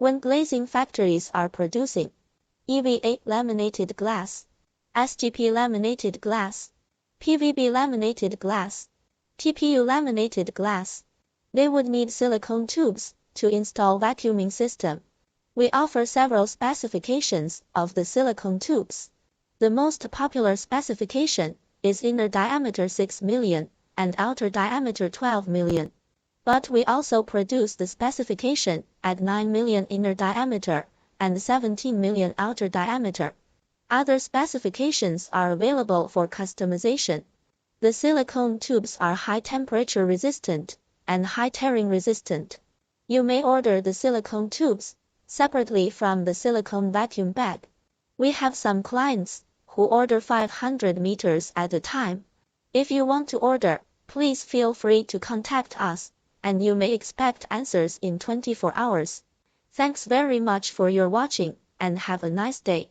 When glazing factories are producing EVA laminated glass, SGP laminated glass, PVB laminated glass, TPU laminated glass, they would need silicone tubes to install vacuuming system. We offer several specifications of the silicone tubes. The most popular specification is inner diameter 6 million and outer diameter 12 million. But we also produce the specification at 9 million inner diameter and 17 million outer diameter. Other specifications are available for customization. The silicone tubes are high temperature resistant and high tearing resistant. You may order the silicone tubes separately from the silicone vacuum bag. We have some clients who order 500 meters at a time. If you want to order, please feel free to contact us, and you may expect answers in 24 hours. Thanks very much for your watching, and have a nice day.